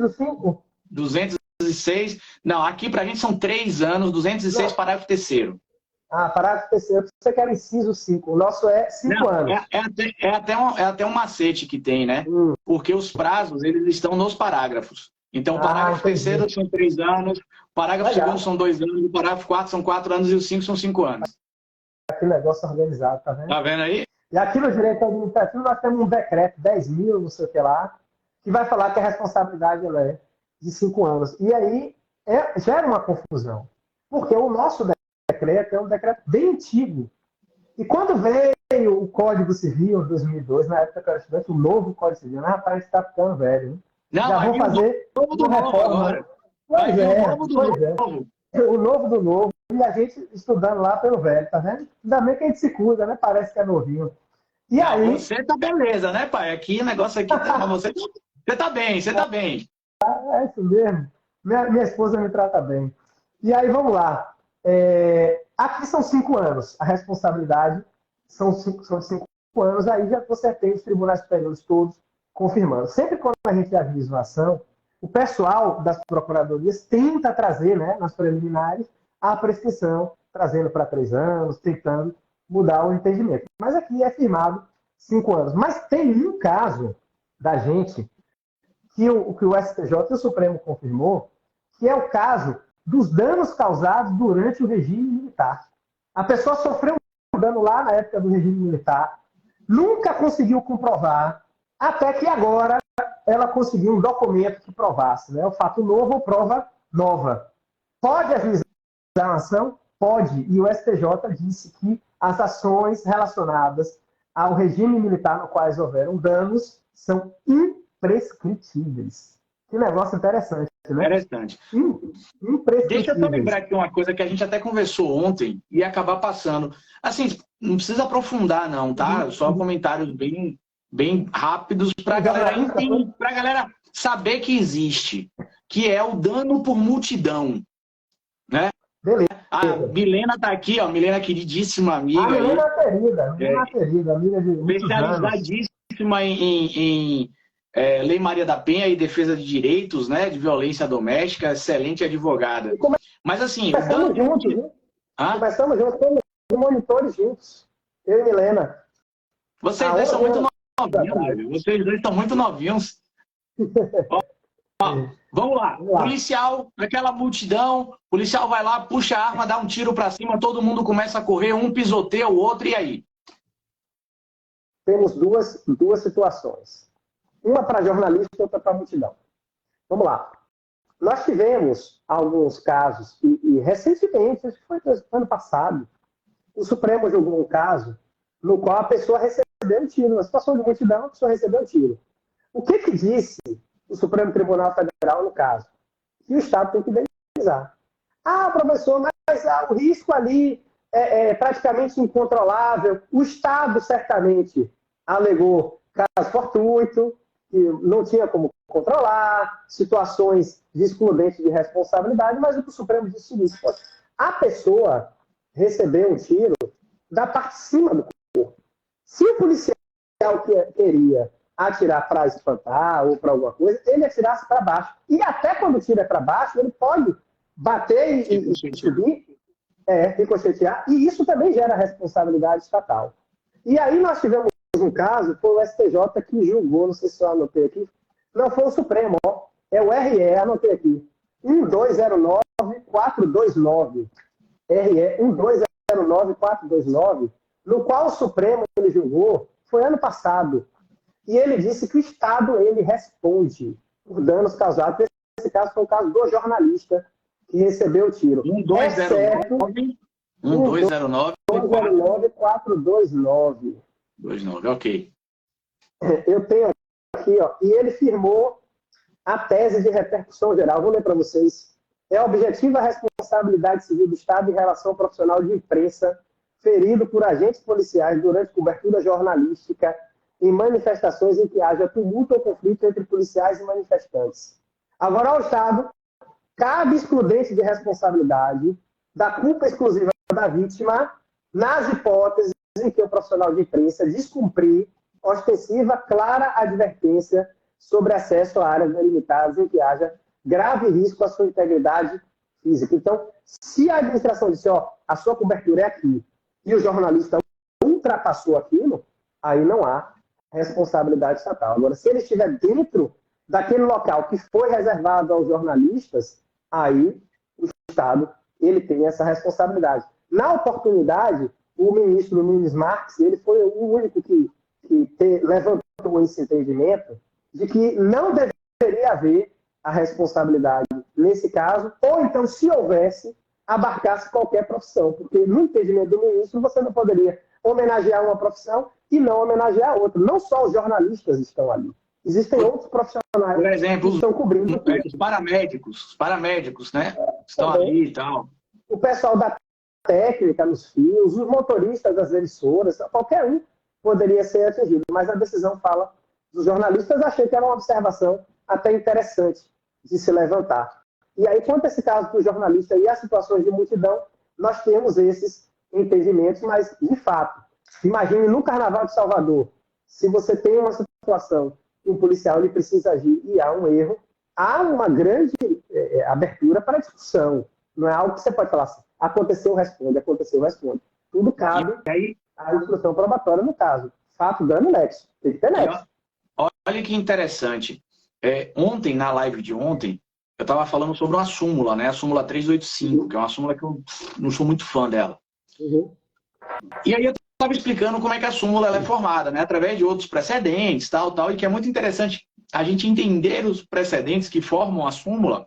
Speaker 1: 206. Não, aqui para a gente são 3 anos, 206, não. Parágrafo 3º.
Speaker 2: Ah, parágrafo 3º. Você quer inciso 5. O nosso é 5 anos.
Speaker 1: É até um macete que tem, né? Porque os prazos, eles estão nos parágrafos. Então, o parágrafo 3º são 3 anos, o parágrafo 2º são 2 anos, o parágrafo 4 são 4 anos e o 5 são 5 anos.
Speaker 2: Que negócio organizado, tá vendo?
Speaker 1: Tá vendo aí?
Speaker 2: E aqui no direito administrativo nós temos um decreto, 10.000, não sei o que lá, que vai falar que a responsabilidade ela é de 5 anos. E aí gera uma confusão. Porque o nosso decreto é um decreto bem antigo. E quando veio o Código Civil, em 2002, na época que eu era estudante, o novo Código Civil, rapaz, está ficando velho, hein?
Speaker 1: Não,
Speaker 2: já vão fazer
Speaker 1: uma reforma agora.
Speaker 2: Pois é. O novo do novo. E a gente estudando lá pelo velho, tá vendo? Ainda bem que a gente se cuida, né? Parece que é novinho. E
Speaker 1: não,
Speaker 2: aí...
Speaker 1: Você tá beleza, né, pai? Aqui, o negócio aqui tá... você tá bem, você tá bem.
Speaker 2: É isso mesmo. Minha esposa me trata bem. E aí, vamos lá. Aqui são 5 anos. A responsabilidade são 5 anos. Aí já você tem os tribunais superiores todos confirmando. Sempre quando a gente avisa uma ação, o pessoal das procuradorias tenta trazer, né, nas preliminares, a prescrição, trazendo para 3 anos, tentando mudar o entendimento. Mas aqui é firmado 5 anos. Mas tem um caso da gente que o STJ e o Supremo confirmou, que é o caso dos danos causados durante o regime militar. A pessoa sofreu um dano lá na época do regime militar, nunca conseguiu comprovar, até que agora ela conseguiu um documento que provasse, né? O fato novo ou prova nova. Pode ajuizar a ação? Pode. E o STJ disse que as ações relacionadas ao regime militar no quais houveram danos são imprescritíveis. Que negócio interessante, né?
Speaker 1: Interessante. Deixa eu só lembrar aqui uma coisa que a gente até conversou ontem e acabar passando. Assim, não precisa aprofundar não, tá? Só comentários bem rápidos para a galera saber que existe, que é o dano por multidão, né?
Speaker 2: Beleza.
Speaker 1: A Milena tá aqui, ó, Milena queridíssima amiga.
Speaker 2: A Milena querida, amiga de muitos
Speaker 1: especializadíssima em Lei Maria da Penha e defesa de direitos, né, de violência doméstica, excelente advogada. Mas assim,
Speaker 2: começamos juntos, viu? Começamos juntos, somos monitores juntos, eu e Milena.
Speaker 1: Vocês dois são muito novinhos, vocês dois estão muito novinhos. Vamos lá. Policial, naquela multidão, policial vai lá, puxa a arma, dá um tiro para cima, todo mundo começa a correr, um pisoteia o outro, e aí?
Speaker 2: Temos duas situações. Uma para jornalista e outra para multidão. Vamos lá. Nós tivemos alguns casos, e recentemente, acho que foi ano passado, o Supremo julgou um caso no qual a pessoa recebeu um tiro. Na situação de multidão, a pessoa recebeu um tiro. O que disse o Supremo Tribunal Federal no caso? Que o Estado tem que indenizar. Ah, professor, mas o risco ali é praticamente incontrolável. O Estado certamente alegou caso fortuito, que não tinha como controlar, situações de excludente de responsabilidade, mas o que o Supremo disse isso. A pessoa recebeu um tiro da parte de cima do corpo. Se o policial queria atirar para espantar ou para alguma coisa, ele atirasse para baixo. E até quando o tiro é para baixo, ele pode bater e subir, ricochetear, e isso também gera responsabilidade estatal. E aí nós tivemos um caso, foi o STJ que julgou, não sei se eu anotei aqui, não foi o Supremo, é o RE, anotei aqui. 1209429, RE 1209429, no qual o Supremo ele julgou, foi ano passado. E ele disse que o Estado ele responde por danos causados. Nesse caso foi o caso do jornalista que recebeu o tiro.
Speaker 1: 1209
Speaker 2: 429.
Speaker 1: 29, ok.
Speaker 2: Eu tenho aqui, ó, e ele firmou a tese de repercussão geral. Vou ler para vocês. É objetiva a responsabilidade civil do Estado em relação ao profissional de imprensa ferido por agentes policiais durante cobertura jornalística em manifestações em que haja tumulto ou conflito entre policiais e manifestantes. Agora, ao Estado, cabe excludente de responsabilidade da culpa exclusiva da vítima nas hipóteses em que o profissional de imprensa descumprir ostensiva, clara advertência sobre acesso a áreas delimitadas em que haja grave risco à sua integridade física. Então, se a administração disse, ó, a sua cobertura é aqui, e o jornalista ultrapassou aquilo, aí não há responsabilidade estatal. Agora, se ele estiver dentro daquele local que foi reservado aos jornalistas, aí o Estado ele tem essa responsabilidade. Na oportunidade, o ministro Nunes Marques ele foi o único que levantou esse entendimento de que não deveria haver a responsabilidade nesse caso, ou então, se houvesse, abarcasse qualquer profissão, porque no entendimento do ministro você não poderia homenagear uma profissão e não homenagear outra. Não só os jornalistas estão ali. Existem outros profissionais
Speaker 1: por exemplo,
Speaker 2: que estão cobrindo.
Speaker 1: Os paramédicos, né? Estão
Speaker 2: também,
Speaker 1: ali e tal.
Speaker 2: O pessoal da técnica nos fios, os motoristas das emissoras, qualquer um poderia ser atingido. Mas a decisão fala dos jornalistas. Achei que era uma observação até interessante de se levantar. E aí, quanto a esse caso do jornalista e as situações de multidão, nós temos esses entendimentos, mas, de fato, imagine no Carnaval de Salvador, se você tem uma situação que um policial ele precisa agir e há um erro, há uma grande abertura para discussão. Não é algo que você pode falar assim, aconteceu, responde, aconteceu, responde. Tudo cabe à instrução probatória no caso. Fato, dano, nexo. Tem que ter nexo.
Speaker 1: Olha que interessante. Ontem, na live de ontem, eu estava falando sobre uma súmula, né? A súmula 385, que é uma súmula que eu não sou muito fã dela.
Speaker 2: Uhum.
Speaker 1: E aí eu estava explicando como é que a súmula ela é formada, né? Através de outros precedentes, tal, e que é muito interessante a gente entender os precedentes que formam a súmula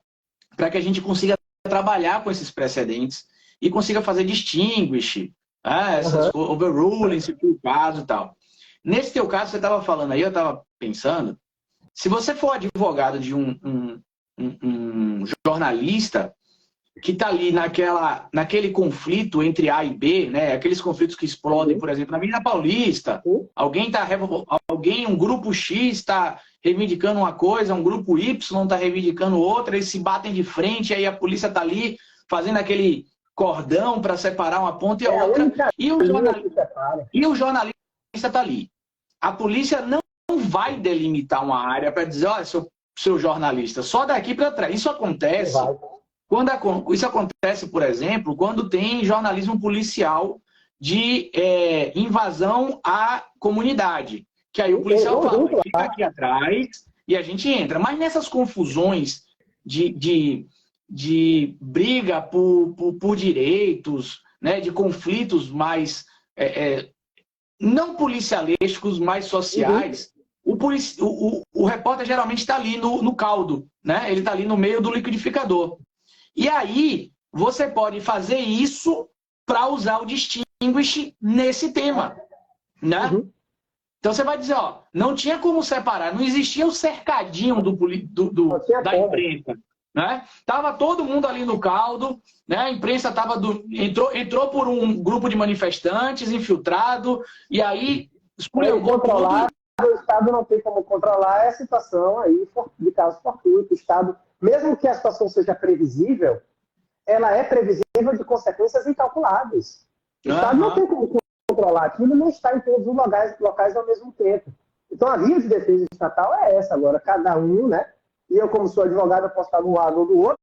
Speaker 1: para que a gente consiga trabalhar com esses precedentes e consiga fazer distinguish, essas overruling, se for o caso e tal. Nesse teu caso, você estava falando aí, eu estava pensando, se você for advogado de um jornalista que está ali naquele conflito entre A e B, né? Aqueles conflitos que explodem, por exemplo, na Avenida Paulista, um grupo X está reivindicando uma coisa, um grupo Y está reivindicando outra, eles se batem de frente, aí a polícia está ali fazendo aquele cordão para separar uma ponta e a outra, e o jornalista está ali. A polícia não vai delimitar uma área para dizer, olha, seu jornalista, só daqui para trás. Isso acontece isso acontece, por exemplo, quando tem jornalismo policial de invasão à comunidade. Que aí o policial fala, fica aqui atrás e a gente entra. Mas nessas confusões de briga por direitos, né, de conflitos mais não policialescos, mais sociais, o repórter geralmente está ali no caldo, né? Ele está ali no meio do liquidificador. E aí, você pode fazer isso para usar o distinguish nesse tema, né? Então, você vai dizer, ó, não tinha como separar, não existia o cercadinho da imprensa, né? Tava todo mundo ali no caldo, né? A imprensa entrou por um grupo de manifestantes infiltrado, e aí
Speaker 2: esculhambou tudo. O Estado não tem como controlar a situação aí de caso fortuito. O Estado, mesmo que a situação seja previsível, ela é previsível de consequências incalculáveis. O Estado não tem como controlar aquilo, não está em todos os locais ao mesmo tempo. Então, a via de defesa estatal é essa. Agora, cada um, né? E eu, como sou advogado, posso estar do lado ou do outro,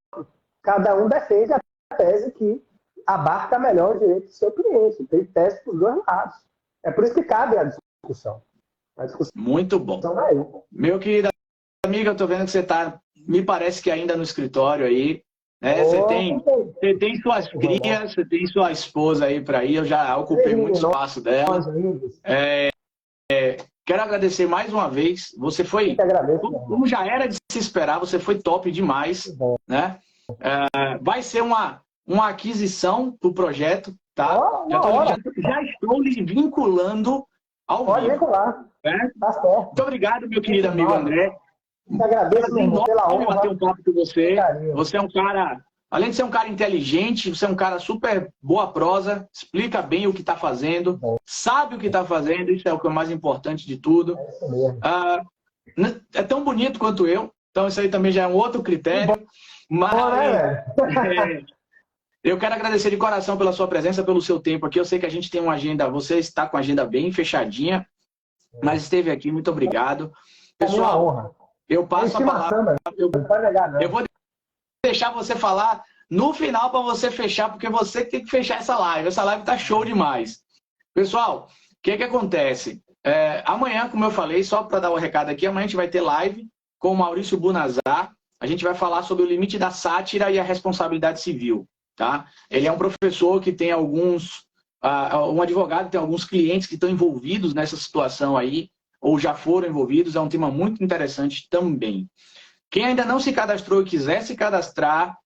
Speaker 2: cada um defende a tese que abarca melhor o direito do seu cliente. Tem tese para os dois lados. É por isso que cabe a discussão.
Speaker 1: Muito bom. Meu querido amigo, eu estou vendo que você está me parece que ainda no escritório aí, né? Você tem suas crias, você tem sua esposa aí para ir, eu já ocupei muito espaço dela. Quero agradecer mais uma vez. Você foi, como já era de se esperar, você foi top demais, né? Vai ser uma aquisição do projeto, tá? Já estou lhe vinculando ao
Speaker 2: Pode
Speaker 1: vivo.
Speaker 2: vincular. Tá certo.
Speaker 1: Muito obrigado, meu querido amigo André.
Speaker 2: Eu agradeço, meu irmão, pela honra.
Speaker 1: Bater um papo com você. Você é um cara, além de ser um cara inteligente, você é um cara super boa prosa, explica bem o que está fazendo, sabe o que está fazendo, isso é o que é mais importante de tudo.
Speaker 2: É isso mesmo.
Speaker 1: É tão bonito quanto eu, então isso aí também já é um outro critério. Mas eu quero agradecer de coração pela sua presença, pelo seu tempo aqui. Eu sei que a gente tem uma agenda, você está com a agenda bem fechadinha, mas esteve aqui, muito obrigado. Pessoal, eu passo a palavra. Eu vou deixar você falar no final para você fechar, porque você tem que fechar essa live. Essa live tá show demais. Pessoal, o que acontece? Amanhã, como eu falei, só para dar o recado aqui, amanhã a gente vai ter live com o Maurício Bunazar. A gente vai falar sobre o limite da sátira e a responsabilidade civil. Tá? Ele é um professor que tem alguns... um advogado tem alguns clientes que estão envolvidos nessa situação aí, ou já foram envolvidos. É um tema muito interessante também. Quem ainda não se cadastrou e quiser se cadastrar,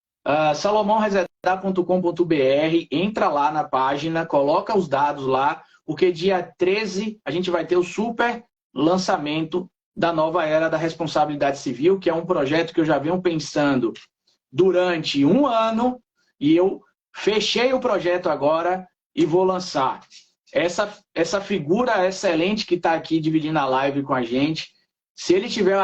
Speaker 1: salomãoresedar.com.br, entra lá na página, coloca os dados lá, porque dia 13 a gente vai ter o super lançamento da nova era da responsabilidade civil, que é um projeto que eu já venho pensando durante um ano, e eu fechei o projeto agora e vou lançar. Essa figura excelente que está aqui dividindo a live com a gente, se ele tiver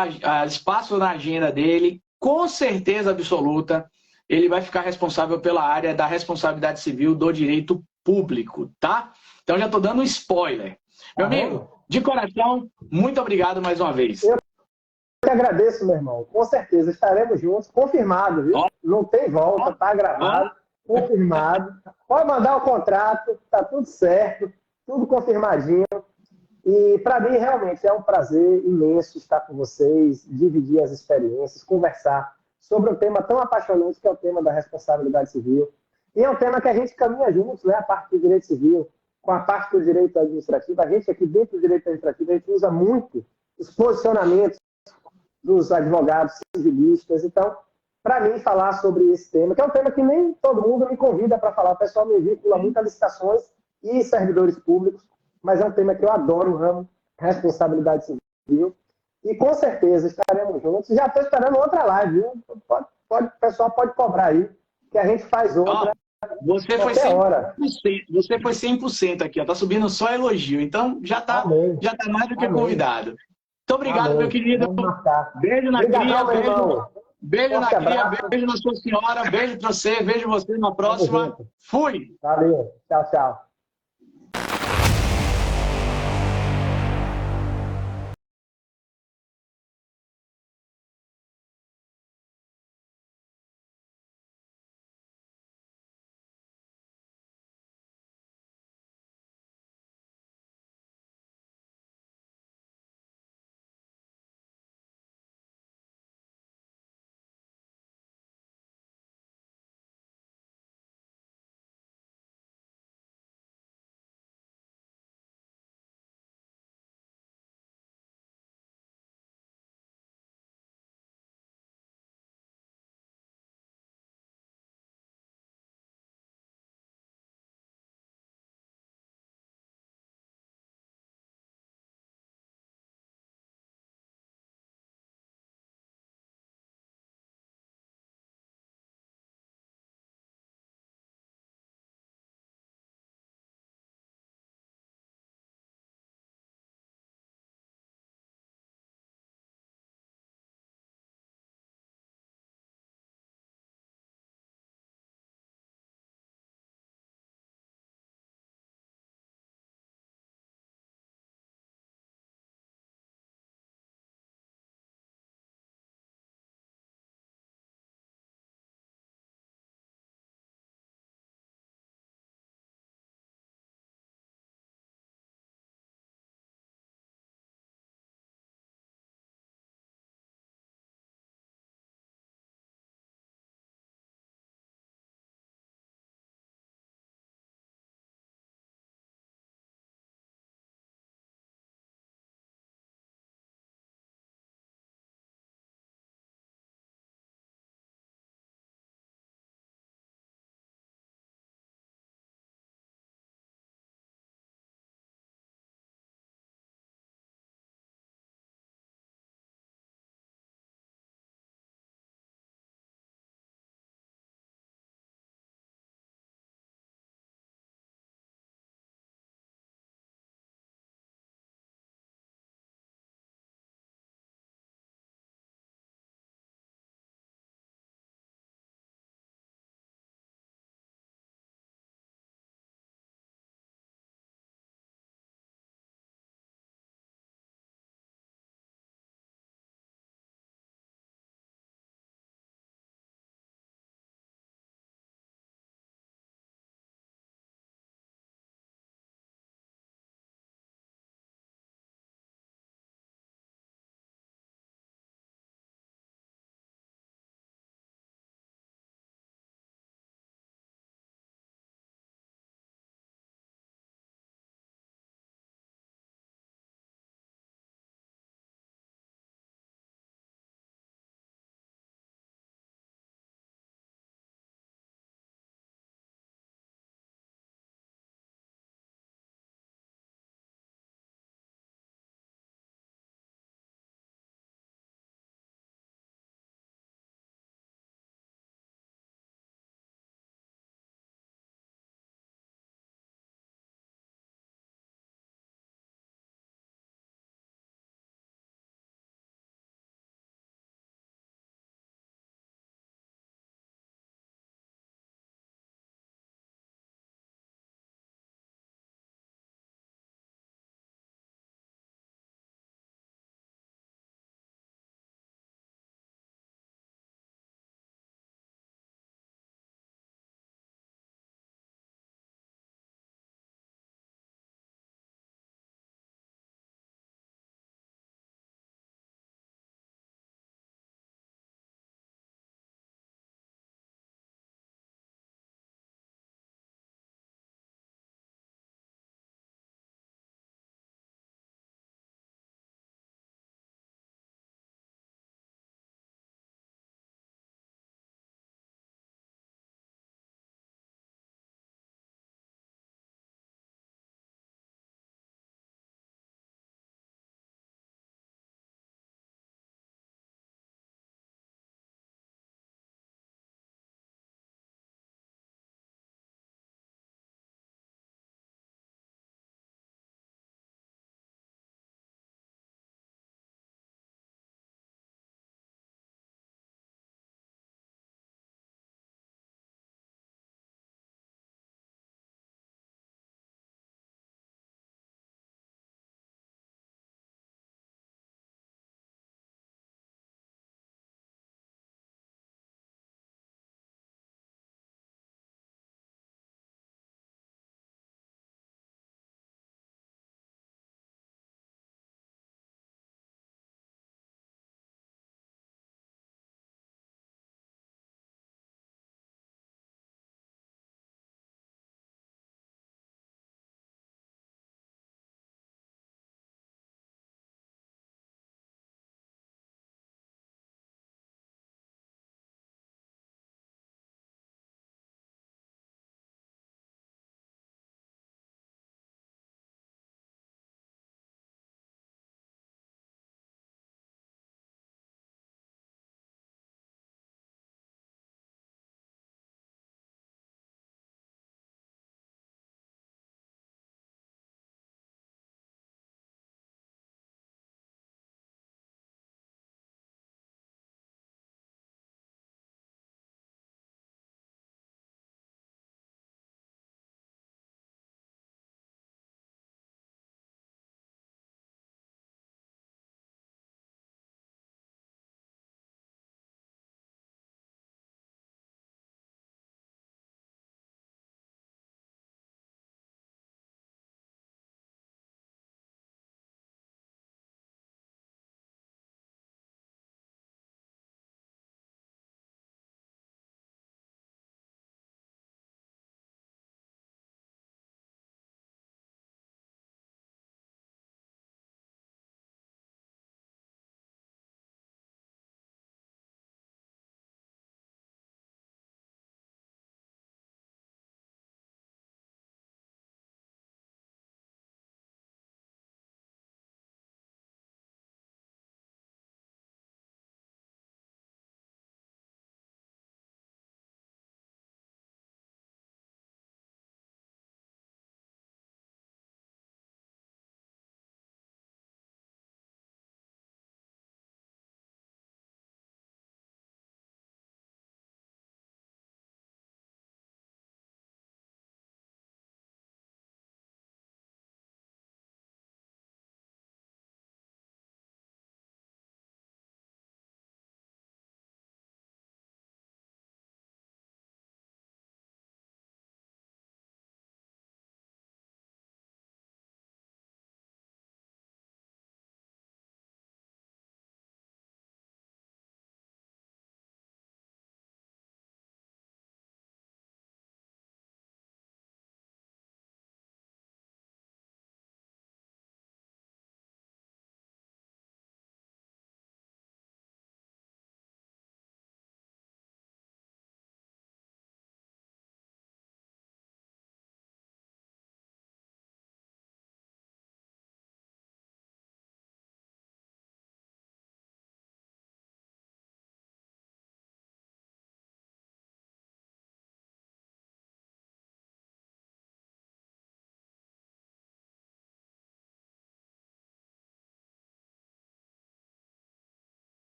Speaker 1: espaço na agenda dele, com certeza absoluta, ele vai ficar responsável pela área da responsabilidade civil do direito público, tá? Então já estou dando um spoiler. Meu amigo, de coração, muito obrigado mais uma vez.
Speaker 2: Eu que agradeço, meu irmão. Com certeza, estaremos juntos. Confirmado, viu? Não tem volta, tá gravado. Confirmado. Pode mandar o contrato, tá tudo certo, tudo confirmadinho. E para mim, realmente, é um prazer imenso estar com vocês, dividir as experiências, conversar sobre um tema tão apaixonante que é o tema da responsabilidade civil. E é um tema que a gente caminha juntos, né? A parte do direito civil com a parte do direito administrativo. A gente aqui dentro do direito administrativo, a gente usa muito os posicionamentos dos advogados civilistas. Então, para mim, falar sobre esse tema, que é um tema que nem todo mundo me convida para falar. O pessoal me vincula muito a licitações e servidores públicos, mas é um tema que eu adoro, o ramo responsabilidade civil. E com certeza estaremos juntos. Já estou esperando outra live, viu? O pessoal pode cobrar aí, que a gente faz outra.
Speaker 1: Você foi 100%, você foi 100% aqui, ó. Tá subindo só elogio. Então já tá mais do que convidado. Muito obrigado, meu querido. Beijo na cria, beijo na cria, beijo na sua senhora, beijo pra você, vejo você na próxima. Fui!
Speaker 2: Valeu, tchau, tchau.